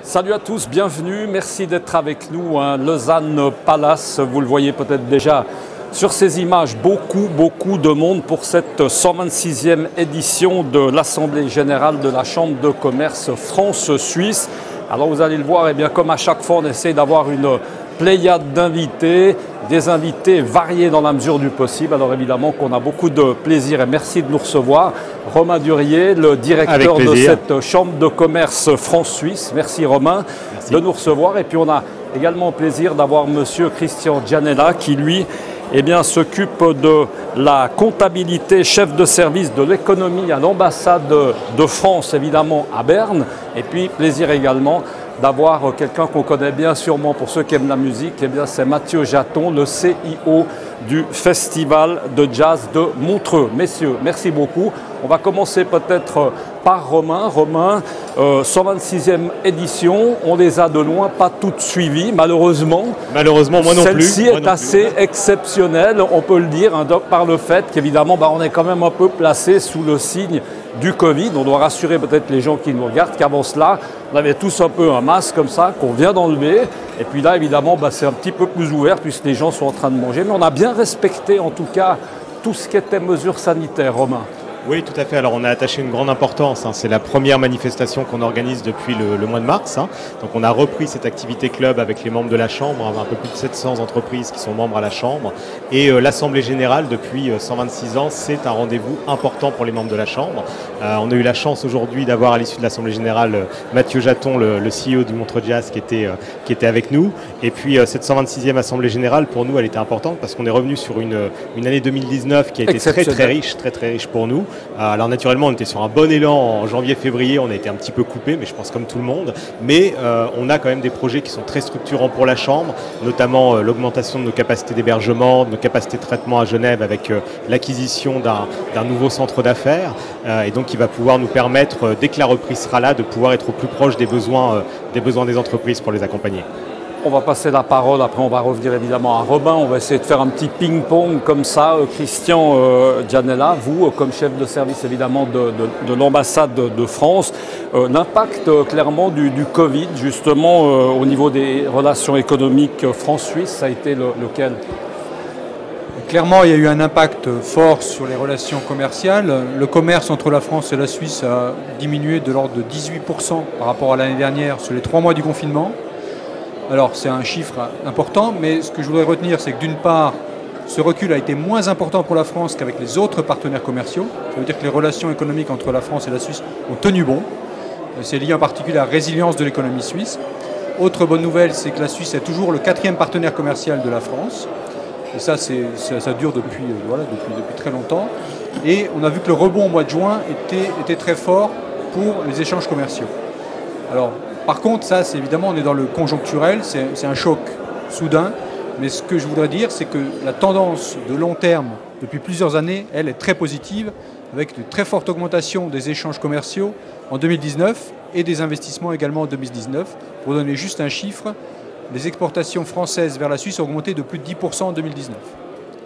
Salut à tous, bienvenue, merci d'être avec nous, Lausanne Palace, vous le voyez peut-être déjà sur ces images, beaucoup de monde pour cette 126e édition de l'Assemblée Générale de la Chambre de Commerce France-Suisse. Alors vous allez le voir, et bien comme à chaque fois on essaie d'avoir une pléiade d'invités, des invités variés dans la mesure du possible. Alors évidemment qu'on a beaucoup de plaisir et merci de nous recevoir. Romain Durier, le directeur de cette Chambre de commerce France-Suisse. Merci Romain de nous recevoir. Et puis on a également le plaisir d'avoir monsieur Christian Gianella qui lui s'occupe de la comptabilité, chef de service de l'économie à l'ambassade de France évidemment à Berne. Et puis plaisir également d'avoir quelqu'un qu'on connaît bien sûrement pour ceux qui aiment la musique, c'est Mathieu Jaton, le CIO du Festival de Jazz de Montreux. Messieurs, merci beaucoup. On va commencer peut-être par Romain. Romain, 126e édition, on les a de loin pas toutes suivies, malheureusement. Malheureusement, moi non plus. Celle-ci est assez exceptionnelle, on peut le dire, par le fait qu'évidemment, on est quand même un peu placé sous le signe du Covid. On doit rassurer peut-être les gens qui nous regardent qu'avant cela, on avait tous un peu un masque comme ça qu'on vient d'enlever. Et puis là, évidemment, c'est un petit peu plus ouvert puisque les gens sont en train de manger. Mais on a bien respecté en tout cas tout ce qui était mesures sanitaires, Romain. Oui, tout à fait. Alors, on a attaché une grande importance. C'est la première manifestation qu'on organise depuis le mois de mars. Donc, on a repris cette activité club avec les membres de la Chambre, un peu plus de 700 entreprises qui sont membres à la Chambre. Et l'Assemblée Générale, depuis 126 ans, c'est un rendez-vous important pour les membres de la Chambre. On a eu la chance aujourd'hui d'avoir à l'issue de l'Assemblée Générale Mathieu Jaton, le CEO du Montreux Jazz, qui était avec nous. Et puis, cette 126e Assemblée Générale, pour nous, elle était importante parce qu'on est revenu sur une année 2019 qui a été très riche pour nous. Alors naturellement, on était sur un bon élan en janvier-février, on a été un petit peu coupé, mais je pense comme tout le monde. Mais on a quand même des projets qui sont très structurants pour la Chambre, notamment l'augmentation de nos capacités d'hébergement, de nos capacités de traitement à Genève avec l'acquisition d'un nouveau centre d'affaires. Et donc, il va pouvoir nous permettre, dès que la reprise sera là, de pouvoir être au plus proche des besoins des entreprises pour les accompagner. On va passer la parole, après on va revenir évidemment à Robin, on va essayer de faire un petit ping-pong comme ça. Christian Gianella, vous comme chef de service évidemment de l'ambassade de France, l'impact clairement du Covid justement au niveau des relations économiques France-Suisse, ça a été lequel ? Clairement, il y a eu un impact fort sur les relations commerciales. Le commerce entre la France et la Suisse a diminué de l'ordre de 18% par rapport à l'année dernière sur les 3 mois du confinement. Alors c'est un chiffre important, mais ce que je voudrais retenir, c'est que d'une part, ce recul a été moins important pour la France qu'avec les autres partenaires commerciaux. Ça veut dire que les relations économiques entre la France et la Suisse ont tenu bon. C'est lié en particulier à la résilience de l'économie suisse. Autre bonne nouvelle, c'est que la Suisse est toujours le 4e partenaire commercial de la France. Et ça dure depuis très longtemps. Et on a vu que le rebond au mois de juin était très fort pour les échanges commerciaux. Alors, par contre, ça, c'est évidemment, on est dans le conjoncturel, c'est un choc soudain. Mais ce que je voudrais dire, c'est que la tendance de long terme, depuis plusieurs années, elle est très positive, avec de très fortes augmentations des échanges commerciaux en 2019 et des investissements également en 2019. Pour donner juste un chiffre, les exportations françaises vers la Suisse ont augmenté de plus de 10% en 2019.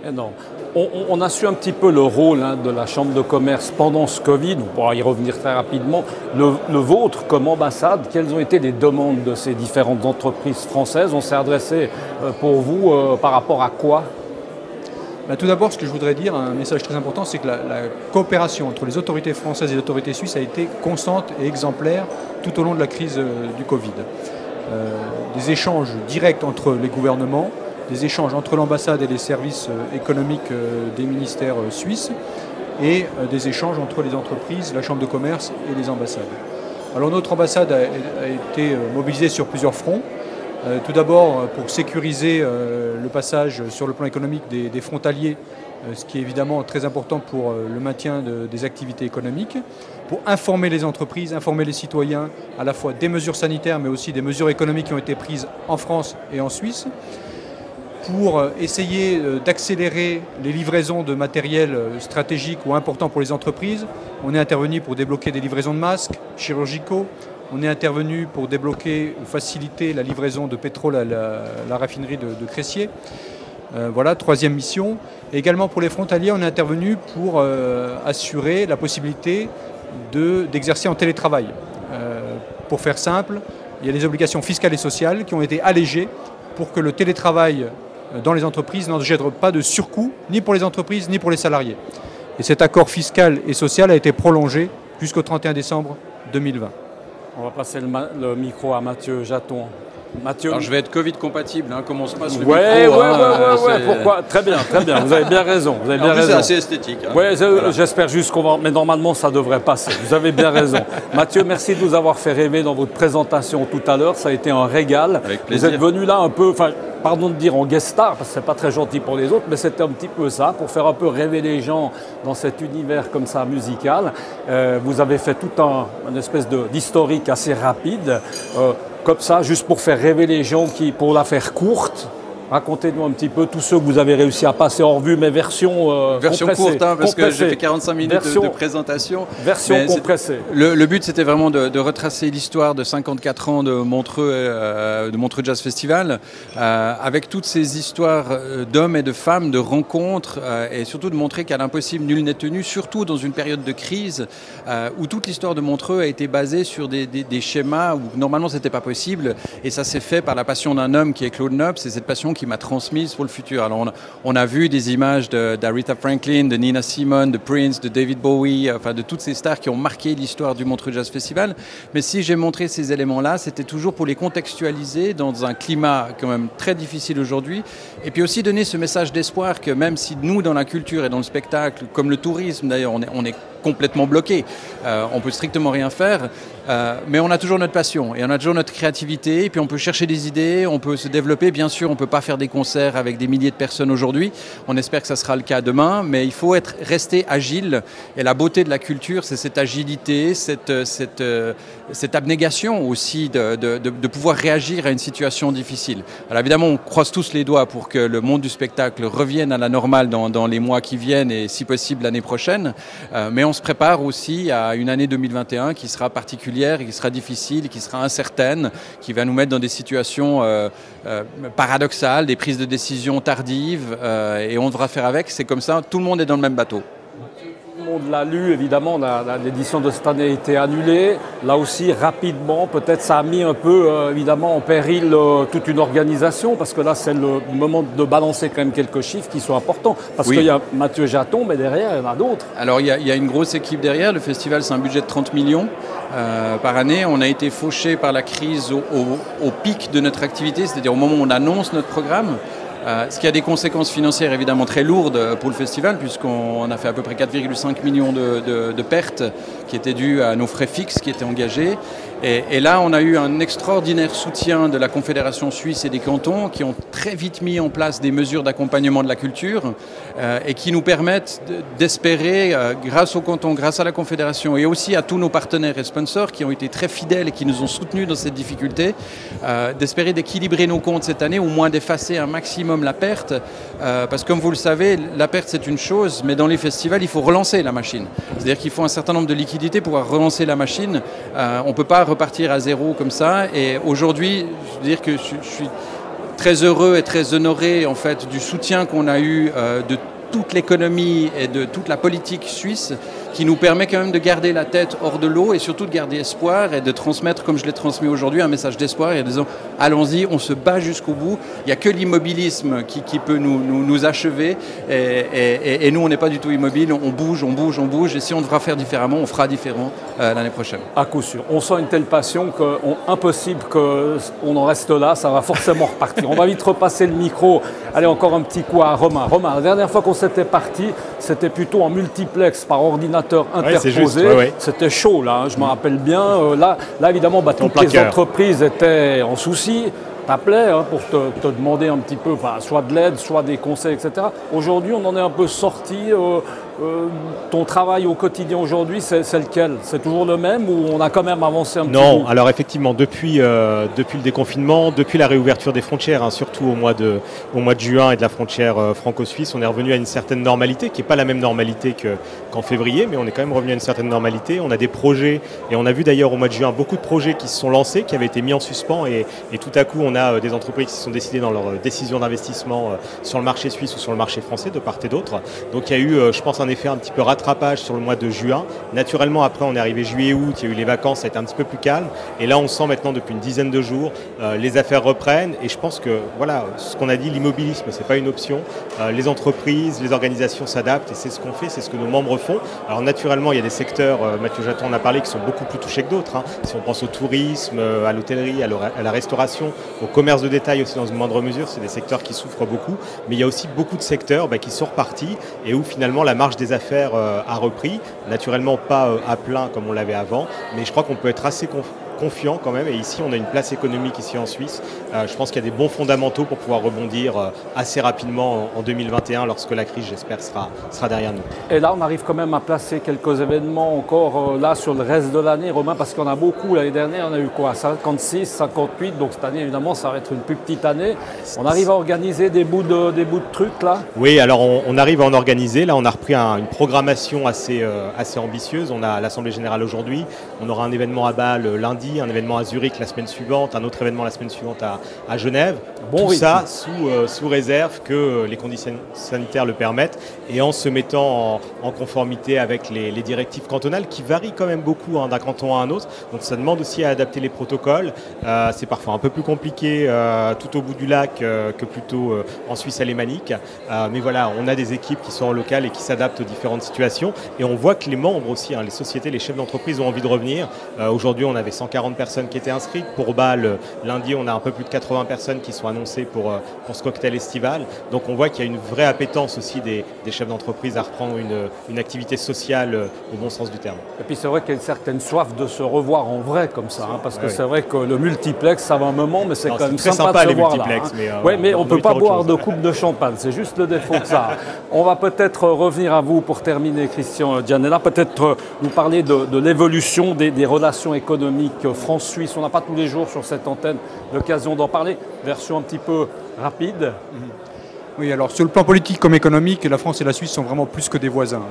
Énorme. On a su un petit peu le rôle de la Chambre de commerce pendant ce Covid, on pourra y revenir très rapidement. Le vôtre comme ambassade, quelles ont été les demandes de ces différentes entreprises françaises? On s'est adressé pour vous par rapport à quoi? Tout d'abord, ce que je voudrais dire, un message très important, c'est que la coopération entre les autorités françaises et les autorités suisses a été constante et exemplaire tout au long de la crise du Covid. Des échanges directs entre les gouvernements, des échanges entre l'ambassade et les services économiques des ministères suisses et des échanges entre les entreprises, la Chambre de commerce et les ambassades. Alors notre ambassade a été mobilisée sur plusieurs fronts. Tout d'abord pour sécuriser le passage sur le plan économique des frontaliers, ce qui est évidemment très important pour le maintien des activités économiques, pour informer les entreprises, informer les citoyens à la fois des mesures sanitaires mais aussi des mesures économiques qui ont été prises en France et en Suisse, pour essayer d'accélérer les livraisons de matériel stratégique ou important pour les entreprises. On est intervenu pour débloquer des livraisons de masques chirurgicaux. On est intervenu pour débloquer ou faciliter la livraison de pétrole à la raffinerie de Cressier. Voilà, 3e mission. Et également pour les frontaliers, on est intervenu pour assurer la possibilité d'exercer en télétravail. Pour faire simple, il y a des obligations fiscales et sociales qui ont été allégées pour que le télétravail dans les entreprises n'engendre pas de surcoût, ni pour les entreprises, ni pour les salariés. Et cet accord fiscal et social a été prolongé jusqu'au 31 décembre 2020. On va passer le micro à Mathieu Jaton. Mathieu. Alors je vais être Covid compatible, hein, commence pas sur le ouais, micro. Ouais, pourquoi? Très bien, vous avez bien raison. Vous avez bien raison. C'est assez esthétique. Hein. Ouais, voilà. J'espère juste qu'on va... Mais normalement, ça devrait passer. Vous avez bien raison. Mathieu, merci de nous avoir fait rêver dans votre présentation tout à l'heure. Ça a été un régal. Avec plaisir. Vous êtes venu là un peu... Pardon de dire en guest star, parce que c'est pas très gentil pour les autres, mais c'était un petit peu ça, pour faire un peu rêver les gens dans cet univers comme ça musical. Vous avez fait tout une espèce d'historique assez rapide, comme ça, juste pour faire rêver les gens pour la faire courte. Racontez-nous un petit peu tous ceux que vous avez réussi à passer en revue, mais version courte, hein, parce que j'ai fait 45 minutes de présentation. Version compressée. Le but, c'était vraiment de retracer l'histoire de 54 ans de Montreux Jazz Festival, avec toutes ces histoires d'hommes et de femmes, de rencontres, et surtout de montrer qu'à l'impossible, nul n'est tenu, surtout dans une période de crise, où toute l'histoire de Montreux a été basée sur des schémas où normalement, c'était pas possible, et ça s'est fait par la passion d'un homme qui est Claude Nobs, et cette passion qui m'a transmise pour le futur. Alors on a vu des images d'Aretha Franklin, de Nina Simone, de Prince, de David Bowie, enfin de toutes ces stars qui ont marqué l'histoire du Montreux Jazz Festival. Mais si j'ai montré ces éléments-là, c'était toujours pour les contextualiser dans un climat quand même très difficile aujourd'hui. Et puis aussi donner ce message d'espoir que même si nous, dans la culture et dans le spectacle, comme le tourisme d'ailleurs, on est complètement bloqué, on peut strictement rien faire, mais on a toujours notre passion et on a toujours notre créativité, et puis on peut chercher des idées, on peut se développer. Bien sûr, on ne peut pas faire des concerts avec des milliers de personnes aujourd'hui, on espère que ça sera le cas demain, mais il faut rester agile, et la beauté de la culture, c'est cette agilité, cette abnégation aussi de pouvoir réagir à une situation difficile. Alors évidemment, on croise tous les doigts pour que le monde du spectacle revienne à la normale dans les mois qui viennent, et si possible l'année prochaine, mais on se prépare aussi à une année 2021 qui sera particulière, et qui sera difficile, qui sera incertaine, qui va nous mettre dans des situations paradoxales, des prises de décision tardives, et on devra faire avec. C'est comme ça, tout le monde est dans le même bateau. Tout le monde l'a lu, évidemment, l'édition de cette année a été annulée. Là aussi, rapidement, peut-être ça a mis un peu, évidemment, en péril toute une organisation, parce que là, c'est le moment de balancer quand même quelques chiffres qui sont importants. Parce qu'il y a Mathieu Jaton, mais derrière, il y en a d'autres. Alors, il y a une grosse équipe derrière. Le festival, c'est un budget de 30 millions par année. On a été fauché par la crise au pic de notre activité, c'est-à-dire au moment où on annonce notre programme. Ce qui a des conséquences financières évidemment très lourdes pour le festival, puisqu'on a fait à peu près 4,5 millions de pertes qui étaient dues à nos frais fixes qui étaient engagés. Et là, on a eu un extraordinaire soutien de la Confédération suisse et des cantons qui ont très vite mis en place des mesures d'accompagnement de la culture et qui nous permettent d'espérer, grâce aux cantons, grâce à la Confédération et aussi à tous nos partenaires et sponsors qui ont été très fidèles et qui nous ont soutenus dans cette difficulté, d'espérer d'équilibrer nos comptes cette année, au moins d'effacer un maximum la perte. Parce que comme vous le savez, la perte c'est une chose, mais dans les festivals, il faut relancer la machine. C'est-à-dire qu'il faut un certain nombre de liquidités pour pouvoir relancer la machine. On ne peut pas repartir à zéro comme ça, et aujourd'hui, je veux dire que je suis très heureux et très honoré en fait du soutien qu'on a eu de toute l'économie et de toute la politique suisse, qui nous permet quand même de garder la tête hors de l'eau et surtout de garder espoir et de transmettre, comme je l'ai transmis aujourd'hui, un message d'espoir et en disant allons-y, on se bat jusqu'au bout. Il n'y a que l'immobilisme qui peut nous achever, et nous on n'est pas du tout immobile, on bouge, et si on devra faire différemment, on fera différent l'année prochaine. À coup sûr. On sent une telle passion qu'impossible qu'on en reste là, ça va forcément repartir. On va vite repasser le micro. Allez, encore un petit coup à Romain. Romain, la dernière fois qu'on s'était parti, c'était plutôt en multiplex par ordinateur interposé. C'était chaud là, je me rappelle bien. Là évidemment, toutes les entreprises étaient en souci, t'appelaient pour te demander un petit peu, soit de l'aide, soit des conseils, etc. Aujourd'hui, on en est un peu sorti. Ton travail au quotidien aujourd'hui, c'est lequel? C'est toujours le même, ou on a quand même avancé un petit peu? Non, alors effectivement, depuis le déconfinement, depuis la réouverture des frontières, surtout au mois de juin et de la frontière franco-suisse, on est revenu à une certaine normalité, qui n'est pas la même normalité qu'en février, mais on est quand même revenu à une certaine normalité. On a des projets, et on a vu d'ailleurs au mois de juin beaucoup de projets qui se sont lancés, qui avaient été mis en suspens, et tout à coup on a des entreprises qui se sont décidées dans leur décision d'investissement sur le marché suisse ou sur le marché français, de part et d'autre. Donc il y a eu, je pense, un effet un petit peu rattrapage sur le mois de juin. Naturellement, après, on est arrivé juillet-août, il y a eu les vacances, ça a été un petit peu plus calme. Et là, on sent maintenant depuis une dizaine de jours, les affaires reprennent. Et je pense que, voilà, ce qu'on a dit, l'immobilisme, c'est pas une option. Les entreprises, les organisations s'adaptent et c'est ce qu'on fait, c'est ce que nos membres font. Alors naturellement, il y a des secteurs, Mathieu Jaton en a parlé, qui sont beaucoup plus touchés que d'autres. Hein. Si on pense au tourisme, à l'hôtellerie, à la restauration, au commerce de détail aussi dans une moindre mesure, c'est des secteurs qui souffrent beaucoup. Mais il y a aussi beaucoup de secteurs qui sont repartis et où finalement la marge des affaires a repris. Naturellement pas à plein comme on l'avait avant, mais je crois qu'on peut être assez confiant quand même. Et ici, on a une place économique ici en Suisse. Je pense qu'il y a des bons fondamentaux pour pouvoir rebondir assez rapidement en 2021 lorsque la crise, j'espère, sera derrière nous. Et là, on arrive quand même à placer quelques événements encore là sur le reste de l'année, Romain, parce qu'on a beaucoup. L'année dernière, on a eu quoi, 56, 58. Donc cette année, évidemment, ça va être une plus petite année. On arrive à organiser des bouts de trucs là? Oui, alors on arrive à en organiser. Là, on a repris une programmation assez ambitieuse. On a l'Assemblée Générale aujourd'hui. On aura un événement à Bâle lundi, un événement à Zurich la semaine suivante, un autre événement la semaine suivante à Genève. Bon, tout ça sous réserve que les conditions sanitaires le permettent et en se mettant en conformité avec les directives cantonales qui varient quand même beaucoup d'un canton à un autre. Donc ça demande aussi à adapter les protocoles. C'est parfois un peu plus compliqué tout au bout du lac que plutôt en Suisse alémanique. Mais voilà, on a des équipes qui sont en local et qui s'adaptent aux différentes situations. Et on voit que les membres aussi, les sociétés, les chefs d'entreprise ont envie de revenir. Aujourd'hui, on avait 140 personnes qui étaient inscrites. Pour Bâle, lundi, on a un peu plus de 80 personnes qui sont annoncées pour ce cocktail estival. Donc on voit qu'il y a une vraie appétence aussi des chefs d'entreprise à reprendre une activité sociale au bon sens du terme. Et puis c'est vrai qu'il y a une certaine soif de se revoir en vrai comme ça, parce que c'est vrai que le multiplex, ça va un moment, mais c'est quand même sympa de se voir là. Mais on ne peut pas boire de coupe de champagne, c'est juste le défaut que ça a. On va peut-être revenir à vous pour terminer, Christian Gianella, peut-être nous parler de l'évolution des relations économiques France-Suisse. On n'a pas tous les jours sur cette antenne l'occasion d'en parler. Version un petit peu rapide. Oui, alors sur le plan politique comme économique, la France et la Suisse sont vraiment plus que des voisins.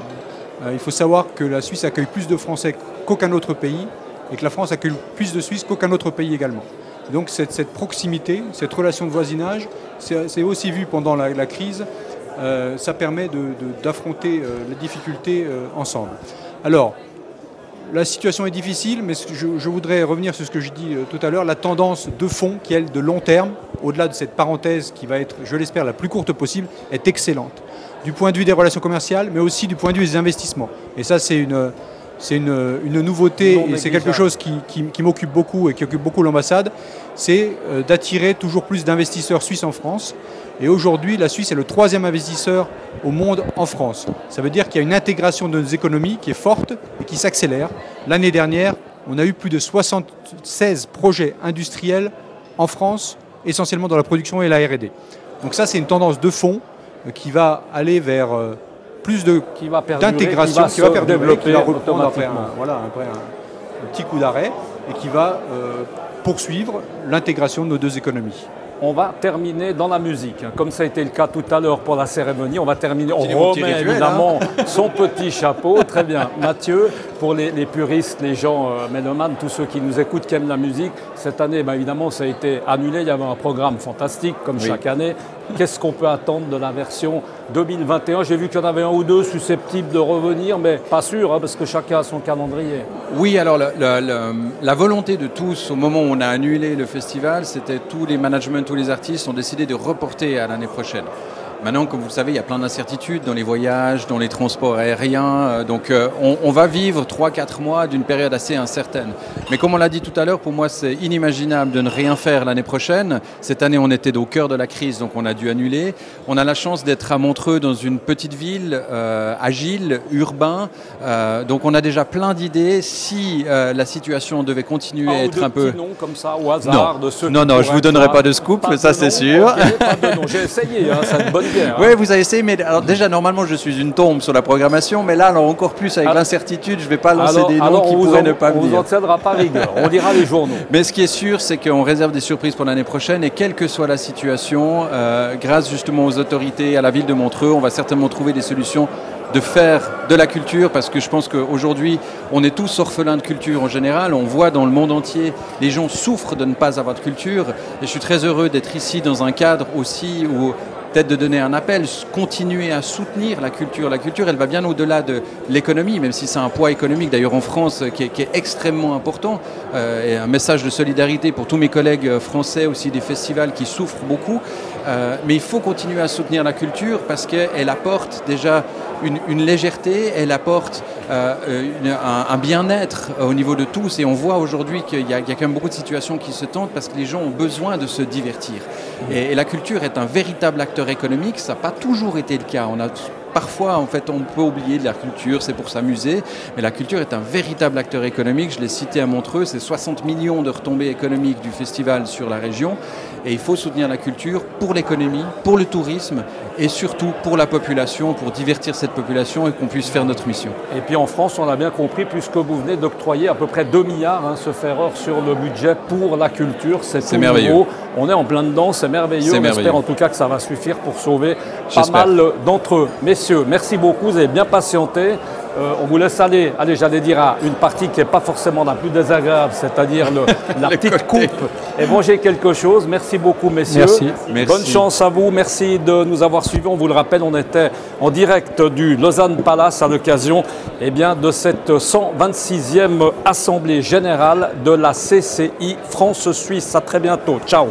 Il faut savoir que la Suisse accueille plus de Français qu'aucun autre pays et que la France accueille plus de Suisses qu'aucun autre pays également. Donc cette proximité, cette relation de voisinage, c'est aussi vu pendant la crise. Ça permet d'affronter les difficultés ensemble. Alors, la situation est difficile, mais je voudrais revenir sur ce que je dis tout à l'heure. La tendance de fond, qui est elle de long terme, au-delà de cette parenthèse qui va être, je l'espère, la plus courte possible, est excellente. Du point de vue des relations commerciales, mais aussi du point de vue des investissements. Et ça, c'est une nouveauté et c'est quelque chose qui m'occupe beaucoup et qui occupe beaucoup l'ambassade. C'est d'attirer toujours plus d'investisseurs suisses en France. Et aujourd'hui, la Suisse est le 3e investisseur au monde en France. Ça veut dire qu'il y a une intégration de nos économies qui est forte et qui s'accélère. L'année dernière, on a eu plus de 76 projets industriels en France, essentiellement dans la production et la R&D. Donc ça, c'est une tendance de fond qui va aller vers plus d'intégration, qui va perdurer, qui va reprendre après un petit coup d'arrêt et qui va poursuivre l'intégration de nos deux économies. On va terminer dans la musique. Comme ça a été le cas tout à l'heure pour la cérémonie, on va terminer. On remet évidemment son petit chapeau. Très bien. Mathieu, pour les puristes, les gens mélomanes, tous ceux qui nous écoutent, qui aiment la musique, cette année, évidemment, ça a été annulé. Il y avait un programme fantastique, comme chaque année. Qu'est-ce qu'on peut attendre de la version 2021? J'ai vu qu'il y en avait un ou deux susceptibles de revenir, mais pas sûr, parce que chacun a son calendrier. Oui, alors la volonté de tous, au moment où on a annulé le festival, c'était tous les managements, tous les artistes ont décidé de reporter à l'année prochaine. Maintenant, comme vous le savez, il y a plein d'incertitudes dans les voyages, dans les transports aériens. Donc, on va vivre 3-4 mois d'une période assez incertaine. Mais comme on l'a dit tout à l'heure, pour moi, c'est inimaginable de ne rien faire l'année prochaine. Cette année, on était au cœur de la crise, donc on a dû annuler. On a la chance d'être à Montreux, dans une petite ville, agile, urbain. Donc, on a déjà plein d'idées. Si la situation devait continuer à être un peu... Noms comme ça, au hasard, de ceux Non, je ne vous donnerai pas de scoop, ça c'est sûr. Okay, pas de nom. J'ai essayé, ça a une bonne. Oui, vous avez essayé, mais alors déjà, normalement, je suis une tombe sur la programmation, mais là, alors, encore plus avec l'incertitude, je ne vais pas lancer des noms qui pourraient ne pas venir. On vous en tiendra pas rigueur, on lira les journaux. Mais ce qui est sûr, c'est qu'on réserve des surprises pour l'année prochaine, et quelle que soit la situation, grâce justement aux autorités, à la ville de Montreux, on va certainement trouver des solutions de faire de la culture, parce que je pense qu'aujourd'hui, on est tous orphelins de culture en général. On voit dans le monde entier, les gens souffrent de ne pas avoir de culture. Et je suis très heureux d'être ici dans un cadre aussi où peut-être de donner un appel, continuer à soutenir la culture. La culture, elle va bien au-delà de l'économie, même si c'est un poids économique, d'ailleurs en France, qui est extrêmement important. Et un message de solidarité pour tous mes collègues français, aussi des festivals qui souffrent beaucoup. Mais il faut continuer à soutenir la culture parce qu'elle apporte déjà une légèreté, elle apporte un bien-être au niveau de tous. Et on voit aujourd'hui qu'il y a quand même beaucoup de situations qui se tentent parce que les gens ont besoin de se divertir. Et la culture est un véritable acteur économique. Ça n'a pas toujours été le cas. Parfois, en fait, on peut oublier de la culture, c'est pour s'amuser, mais la culture est un véritable acteur économique. Je l'ai cité à Montreux, c'est 60 millions de retombées économiques du festival sur la région. Et il faut soutenir la culture pour l'économie, pour le tourisme et surtout pour la population, pour divertir cette population et qu'on puisse faire notre mission. Et puis en France, on a bien compris, puisque vous venez d'octroyer à peu près 2 milliards, se faire heure sur le budget pour la culture, c'est merveilleux. Nouveau. On est en plein dedans, c'est merveilleux. On espère en tout cas que ça va suffire pour sauver pas mal d'entre eux. Messieurs, merci beaucoup, vous avez bien patienté. On vous laisse aller, j'allais dire, à une partie qui n'est pas forcément la plus désagréable, c'est-à-dire la petite coupe, et manger quelque chose. Merci beaucoup, messieurs. Merci. Bonne chance à vous. Merci de nous avoir suivis. On vous le rappelle, on était en direct du Lausanne Palace à l'occasion de cette 126e Assemblée Générale de la CCI France-Suisse. À très bientôt. Ciao.